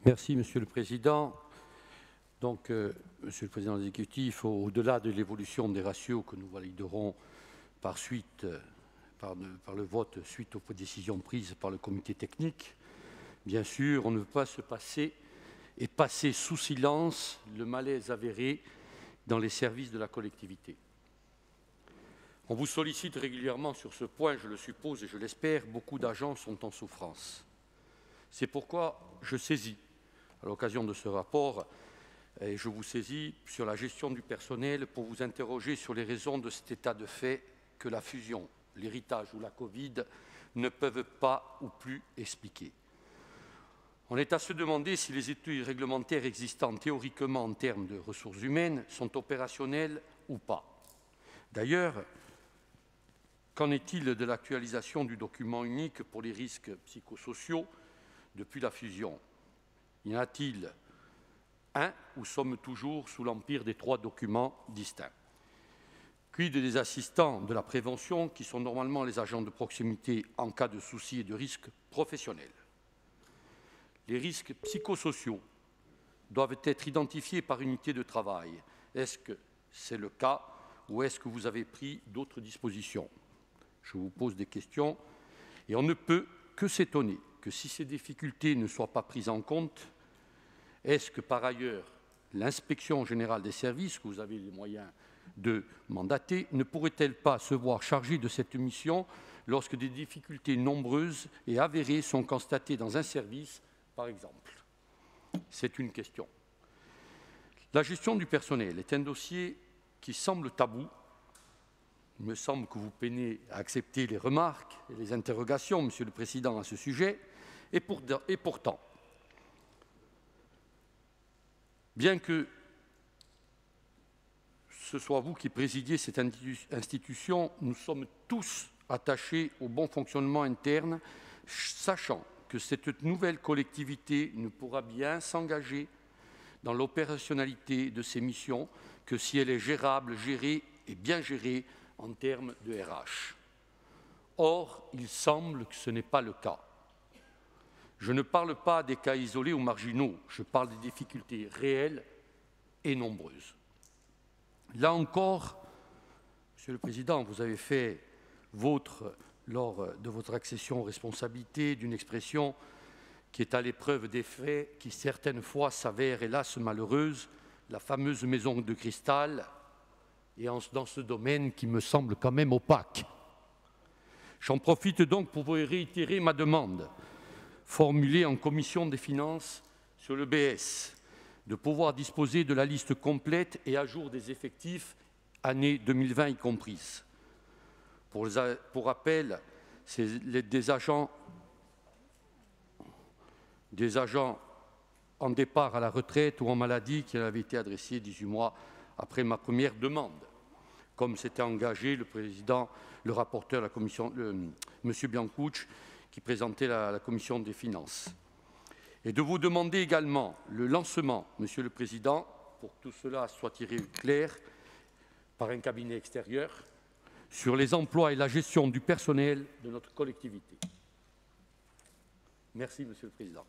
Merci, Monsieur le Président. Donc, Monsieur le Président de l'exécutif, au-delà de l'évolution des ratios que nous validerons par le vote suite aux décisions prises par le comité technique, bien sûr, on ne peut pas se passer et passer sous silence le malaise avéré dans les services de la collectivité. On vous sollicite régulièrement sur ce point, je le suppose et je l'espère, beaucoup d'agents sont en souffrance. C'est pourquoi je saisis, à l'occasion de ce rapport, et je vous saisis sur la gestion du personnel pour vous interroger sur les raisons de cet état de fait que la fusion, l'héritage ou la Covid ne peuvent pas ou plus expliquer. On est à se demander si les études réglementaires existants théoriquement en termes de ressources humaines sont opérationnelles ou pas. D'ailleurs, qu'en est-il de l'actualisation du document unique pour les risques psychosociaux depuis la fusion? Y en a-t-il un ou sommes toujours sous l'empire des 3 documents distincts? Quid des assistants de la prévention qui sont normalement les agents de proximité en cas de soucis et de risques professionnels? Les risques psychosociaux doivent être identifiés par unité de travail. Est-ce que c'est le cas ou est-ce que vous avez pris d'autres dispositions? Je vous pose des questions et on ne peut que s'étonner que si ces difficultés ne soient pas prises en compte, est-ce que par ailleurs l'inspection générale des services, que vous avez les moyens de mandater, ne pourrait-elle pas se voir chargée de cette mission lorsque des difficultés nombreuses et avérées sont constatées dans un service, par exemple? C'est une question. La gestion du personnel est un dossier qui semble tabou. Il me semble que vous peinez à accepter les remarques et les interrogations, Monsieur le Président, à ce sujet, et pourtant, bien que ce soit vous qui présidiez cette institution, nous sommes tous attachés au bon fonctionnement interne, sachant que cette nouvelle collectivité ne pourra bien s'engager dans l'opérationnalité de ses missions que si elle est gérable, gérée et bien gérée en termes de RH. Or, il semble que ce n'est pas le cas. Je ne parle pas des cas isolés ou marginaux, je parle des difficultés réelles et nombreuses. Là encore, Monsieur le Président, vous avez fait vôtre, lors de votre accession aux responsabilités, d'une expression qui est à l'épreuve des faits, qui certaines fois s'avère hélas malheureuse, la fameuse maison de cristal, et dans ce domaine qui me semble quand même opaque. J'en profite donc pour vous réitérer ma demande, formulée en commission des finances sur le BS, de pouvoir disposer de la liste complète et à jour des effectifs, année 2020 y comprise. Pour rappel, c'est des agents en départ à la retraite ou en maladie qui avaient été adressés 18 mois après ma première demande, comme s'était engagé le rapporteur de la commission, M. Biancucci, qui présentait la commission des finances. Et de vous demander également le lancement, Monsieur le Président, pour que tout cela soit tiré clair, par un cabinet extérieur, sur les emplois et la gestion du personnel de notre collectivité. Merci, Monsieur le Président.